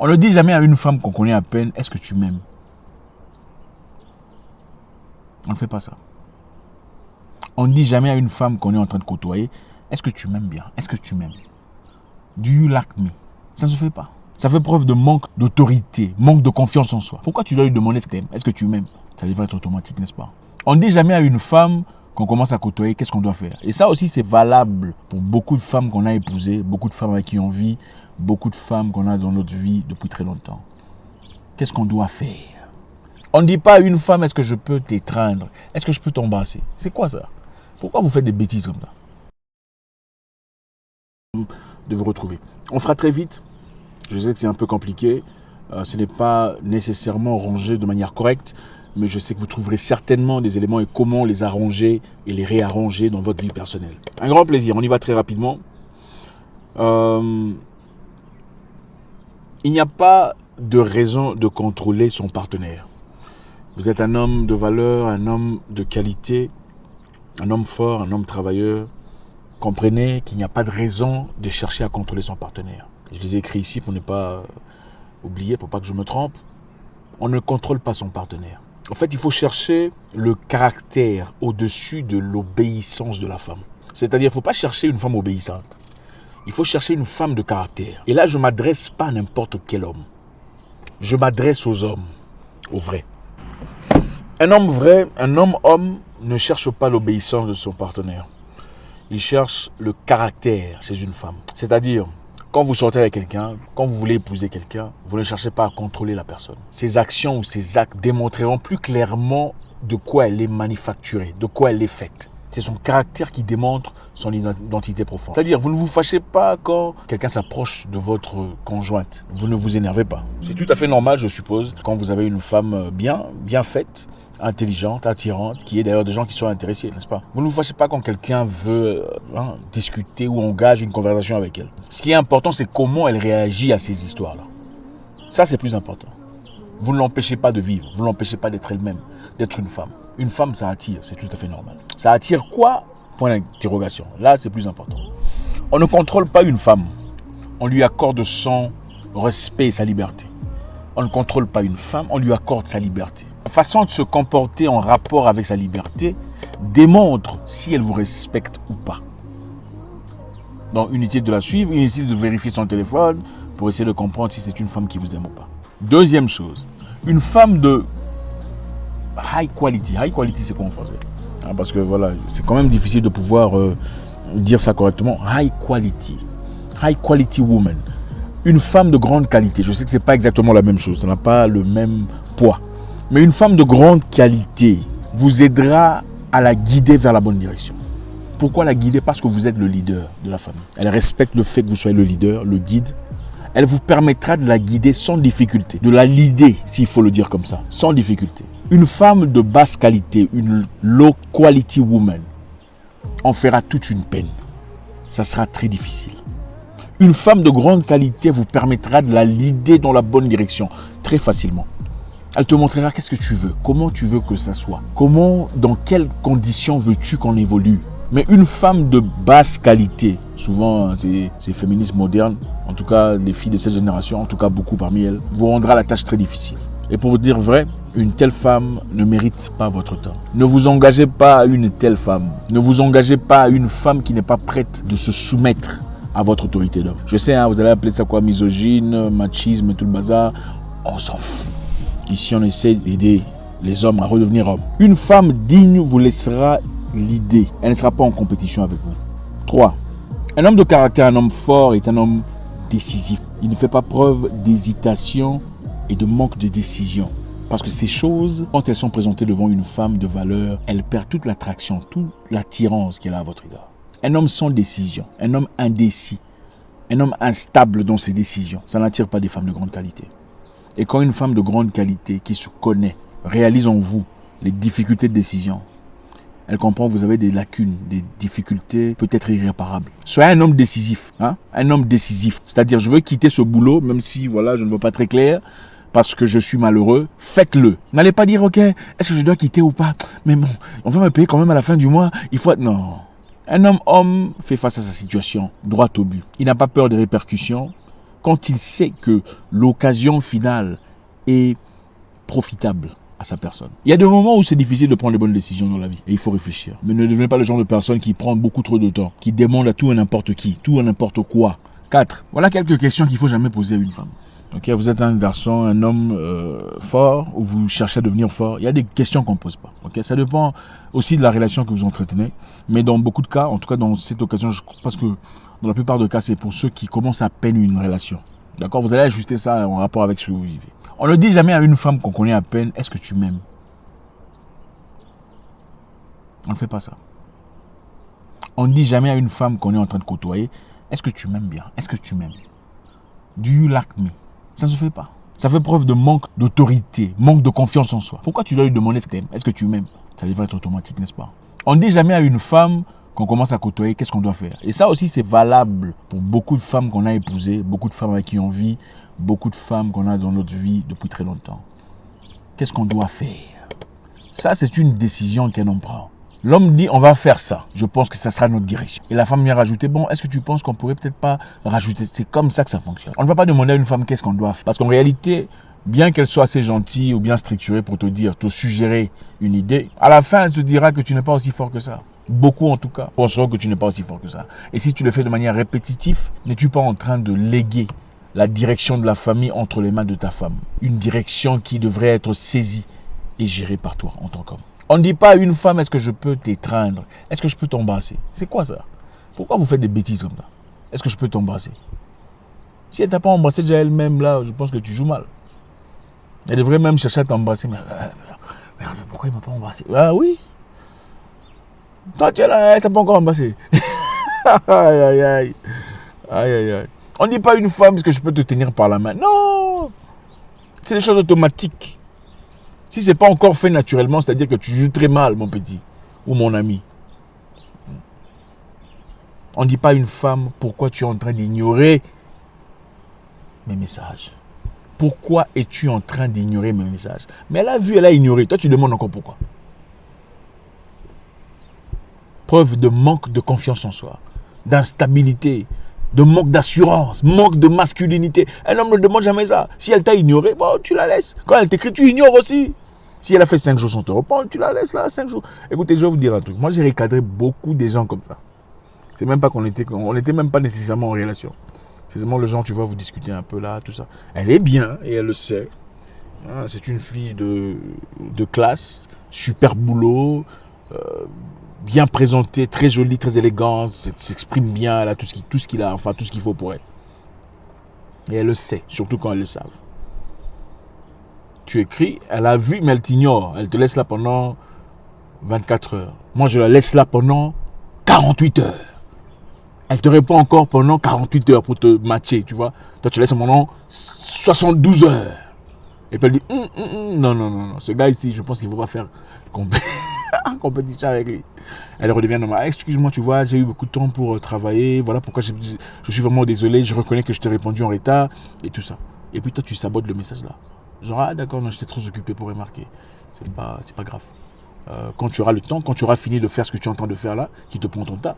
On ne dit jamais à une femme qu'on connaît à peine, est-ce que tu m'aimes? On ne fait pas ça. On ne dit jamais à une femme qu'on est en train de côtoyer, est-ce que tu m'aimes bien? Est-ce que tu m'aimes? Do you like me? Ça ne se fait pas. Ça fait preuve de manque d'autorité, manque de confiance en soi. Pourquoi tu dois lui demander est-ce que tu aimes? Est-ce que tu m'aimes? Ça devrait être automatique, n'est-ce pas? On ne dit jamais à une femme qu'on commence à côtoyer, qu'est-ce qu'on doit faire? Et ça aussi, c'est valable pour beaucoup de femmes qu'on a épousées, beaucoup de femmes avec qui on vit, beaucoup de femmes qu'on a dans notre vie depuis très longtemps. Qu'est-ce qu'on doit faire? On ne dit pas à une femme, est-ce que je peux t'étreindre? Est-ce que je peux t'embrasser? C'est quoi ça? Pourquoi vous faites des bêtises comme ça? De vous retrouver. On fera très vite. Je sais que c'est un peu compliqué. Ce n'est pas nécessairement rangé de manière correcte, mais je sais que vous trouverez certainement des éléments et comment les arranger et les réarranger dans votre vie personnelle. Un grand plaisir. On y va très rapidement. Il n'y a pas de raison de contrôler son partenaire. Vous êtes un homme de valeur, un homme de qualité, un homme fort, un homme travailleur. Comprenez qu'il n'y a pas de raison de chercher à contrôler son partenaire. Je les ai écrits ici pour ne pas oublier, pour pas que je me trompe. On ne contrôle pas son partenaire. En fait, il faut chercher le caractère au-dessus de l'obéissance de la femme. C'est-à-dire, il ne faut pas chercher une femme obéissante. Il faut chercher une femme de caractère. Et là, je ne m'adresse pas à n'importe quel homme. Je m'adresse aux hommes, aux vrais. Un homme vrai, un homme-homme ne cherche pas l'obéissance de son partenaire. Il cherche le caractère chez une femme. C'est-à-dire, quand vous sortez avec quelqu'un, quand vous voulez épouser quelqu'un, vous ne cherchez pas à contrôler la personne. Ses actions ou ses actes démontreront plus clairement de quoi elle est manufacturée, de quoi elle est faite. C'est son caractère qui démontre son identité profonde. C'est-à-dire, vous ne vous fâchez pas quand quelqu'un s'approche de votre conjointe. Vous ne vous énervez pas. C'est tout à fait normal, je suppose, quand vous avez une femme bien faite, intelligente, attirante, qui est d'ailleurs des gens qui sont intéressés, n'est-ce pas? Vous ne vous fâchez pas quand quelqu'un veut discuter ou engage une conversation avec elle. Ce qui est important, c'est comment elle réagit à ces histoires-là. Ça, c'est plus important. Vous ne l'empêchez pas de vivre, vous ne l'empêchez pas d'être elle-même, d'être une femme. Une femme, ça attire, c'est tout à fait normal. Ça attire quoi? Point d'interrogation. Là, c'est plus important. On ne contrôle pas une femme. On lui accorde son respect et sa liberté. On ne contrôle pas une femme, on lui accorde sa liberté. La façon de se comporter en rapport avec sa liberté démontre si elle vous respecte ou pas. Donc, inutile de la suivre, inutile de vérifier son téléphone pour essayer de comprendre si c'est une femme qui vous aime ou pas. Deuxième chose, une femme de high quality. High quality, c'est quoi en français? Parce que voilà, c'est quand même difficile de pouvoir dire ça correctement. High quality woman. Une femme de grande qualité. Je sais que ce n'est pas exactement la même chose, ça n'a pas le même poids. Mais une femme de grande qualité vous aidera à la guider vers la bonne direction. Pourquoi la guider? Parce que vous êtes le leader de la famille. Elle respecte le fait que vous soyez le leader, le guide. Elle vous permettra de la guider sans difficulté, de la leader, s'il faut le dire comme ça, sans difficulté. Une femme de basse qualité, une low quality woman, en fera toute une peine. Ça sera très difficile. Une femme de grande qualité vous permettra de la leader dans la bonne direction, très facilement. Elle te montrera qu'est-ce que tu veux, comment tu veux que ça soit, dans quelles conditions veux-tu qu'on évolue. Mais une femme de basse qualité, souvent ces féministes modernes, en tout cas les filles de cette génération, en tout cas beaucoup parmi elles, vous rendra la tâche très difficile. Et pour vous dire vrai, une telle femme ne mérite pas votre temps. Ne vous engagez pas à une telle femme. Ne vous engagez pas à une femme qui n'est pas prête de se soumettre à votre autorité d'homme. Je sais, vous allez appeler ça quoi, misogyne, machisme et tout le bazar. On s'en fout. Ici, on essaie d'aider les hommes à redevenir hommes. Une femme digne vous laissera l'idée. Elle ne sera pas en compétition avec vous. 3. Un homme de caractère, un homme fort est un homme décisif. Il ne fait pas preuve d'hésitation et de manque de décision. Parce que ces choses, quand elles sont présentées devant une femme de valeur, elles perdent toute l'attraction, toute l'attirance qu'elle a à votre égard. Un homme sans décision, un homme indécis, un homme instable dans ses décisions, ça n'attire pas des femmes de grande qualité. Et quand une femme de grande qualité qui se connaît, réalise en vous les difficultés de décision, elle comprend que vous avez des lacunes, des difficultés peut-être irréparables. Soyez un homme décisif, un homme décisif. C'est-à-dire, je veux quitter ce boulot, même si voilà, je ne vois pas très clair, parce que je suis malheureux. Faites-le. N'allez pas dire, ok, est-ce que je dois quitter ou pas? Mais bon, on va me payer quand même à la fin du mois. Il faut... Non. Un homme fait face à sa situation, droit au but. Il n'a pas peur des répercussions, quand il sait que l'occasion finale est profitable à sa personne. Il y a des moments où c'est difficile de prendre les bonnes décisions dans la vie et il faut réfléchir. Mais ne devenez pas le genre de personne qui prend beaucoup trop de temps, qui demande à tout et n'importe qui, tout et n'importe quoi. 4. Voilà quelques questions qu'il ne faut jamais poser à une femme. Okay, vous êtes un garçon, un homme fort, ou vous cherchez à devenir fort. Il y a des questions qu'on ne pose pas. Okay, ça dépend aussi de la relation que vous entretenez. Mais dans beaucoup de cas, en tout cas dans cette occasion, je pense que dans la plupart des cas, c'est pour ceux qui commencent à peine une relation. D'accord, vous allez ajuster ça en rapport avec ce que vous vivez. On ne dit jamais à une femme qu'on connaît à peine, est-ce que tu m'aimes? On ne fait pas ça. On ne dit jamais à une femme qu'on est en train de côtoyer, est-ce que tu m'aimes bien? Est-ce que tu m'aimes? Do you like me? Ça ne se fait pas. Ça fait preuve de manque d'autorité, manque de confiance en soi. Pourquoi tu dois lui demander ce que tu aimes? Est-ce que tu m'aimes? Ça devrait être automatique, n'est-ce pas? On ne dit jamais à une femme qu'on commence à côtoyer, qu'est-ce qu'on doit faire? Et ça aussi, c'est valable pour beaucoup de femmes qu'on a épousées, beaucoup de femmes avec qui on vit, beaucoup de femmes qu'on a dans notre vie depuis très longtemps. Qu'est-ce qu'on doit faire? Ça, c'est une décision qu'un homme prend. L'homme dit, on va faire ça. Je pense que ça sera notre direction. Et la femme vient rajouter, bon, est-ce que tu penses qu'on pourrait peut-être pas rajouter? C'est comme ça que ça fonctionne. On ne va pas demander à une femme qu'est-ce qu'on doit faire. Parce qu'en réalité, bien qu'elle soit assez gentille ou bien structurée pour te dire, te suggérer une idée, à la fin, elle te dira que tu n'es pas aussi fort que ça. Beaucoup en tout cas penseront que tu n'es pas aussi fort que ça. Et si tu le fais de manière répétitive, n'es-tu pas en train de léguer la direction de la famille entre les mains de ta femme? Une direction qui devrait être saisie et gérée par toi en tant qu'homme. On ne dit pas à une femme, est-ce que je peux t'étreindre? Est-ce que je peux t'embrasser? C'est quoi ça? Pourquoi vous faites des bêtises comme ça? Est-ce que je peux t'embrasser? Si elle ne t'a pas embrassé déjà elle-même, là, je pense que tu joues mal. Elle devrait même chercher à t'embrasser. Mais merde, pourquoi il ne m'a pas embrassé? Ah oui? Toi, tu es là, elle ne t'a pas encore embrassé. Aïe, aïe, aïe. Aïe, aïe, aïe. On ne dit pas à une femme, est-ce que je peux te tenir par la main? Non! C'est des choses automatiques. Si ce n'est pas encore fait naturellement, c'est-à-dire que tu joues très mal, mon petit, ou mon ami. On ne dit pas à une femme, pourquoi tu es en train d'ignorer mes messages? Pourquoi es-tu en train d'ignorer mes messages? Mais elle a vu, elle a ignoré. Toi, tu demandes encore pourquoi. Preuve de manque de confiance en soi, d'instabilité, de manque d'assurance, manque de masculinité. Un homme ne demande jamais ça. Si elle t'a ignoré, bon, tu la laisses. Quand elle t'écrit, tu ignores aussi. Si elle a fait 5 jours sans te répondre, tu la laisses là, 5 jours. Écoutez, je vais vous dire un truc. Moi, j'ai recadré beaucoup des gens comme ça. C'est même pas qu'on était même pas nécessairement en relation. C'est seulement le genre, tu vois, vous discutez un peu là, tout ça. Elle est bien et elle le sait. C'est une fille de classe, super boulot, bien présentée, très jolie, très élégante, s'exprime bien, elle a tout ce qu'il a, enfin tout ce qu'il faut pour elle. Et elle le sait, surtout quand elle le savent. Tu écris, elle a vu, mais elle t'ignore. Elle te laisse là pendant 24 heures. Moi, je la laisse là pendant 48 heures. Elle te répond encore pendant 48 heures pour te matcher, tu vois. Toi, tu laisses pendant 72 heures. Et puis elle dit, non. Ce gars ici, je pense qu'il ne faut pas faire compétition avec lui. Elle redevient normale. Excuse-moi, tu vois, j'ai eu beaucoup de temps pour travailler. Voilà pourquoi je suis vraiment désolé. Je reconnais que je t'ai répondu en retard et tout ça. Et puis toi, tu sabotes le message là. Genre, ah d'accord, non, j'étais trop occupé pour remarquer. C'est pas grave. Quand tu auras le temps, quand tu auras fini de faire ce que tu es en train de faire là, qui te prend ton temps,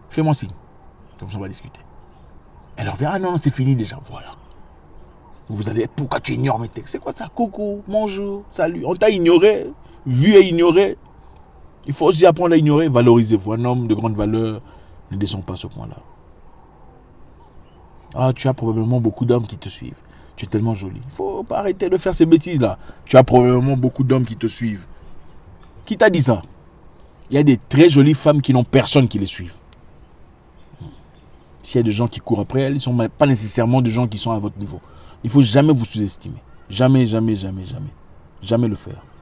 fais-moi signe. Comme ça, on va discuter. Elle revient, ah non, c'est fini déjà. Voilà. Vous allez, pourquoi tu ignores mes textes? C'est quoi ça? Coucou, bonjour, salut. On t'a ignoré, vu et ignoré. Il faut aussi apprendre à ignorer. Valorisez-vous. Un homme de grande valeur ne descend pas à ce point-là. Ah, tu as probablement beaucoup d'hommes qui te suivent. Tu es tellement jolie. Il ne faut pas arrêter de faire ces bêtises-là. Tu as probablement beaucoup d'hommes qui te suivent. Qui t'a dit ça? Il y a des très jolies femmes qui n'ont personne qui les suive. S'il y a des gens qui courent après elles, ils ne sont pas nécessairement des gens qui sont à votre niveau. Il ne faut jamais vous sous-estimer. Jamais le faire.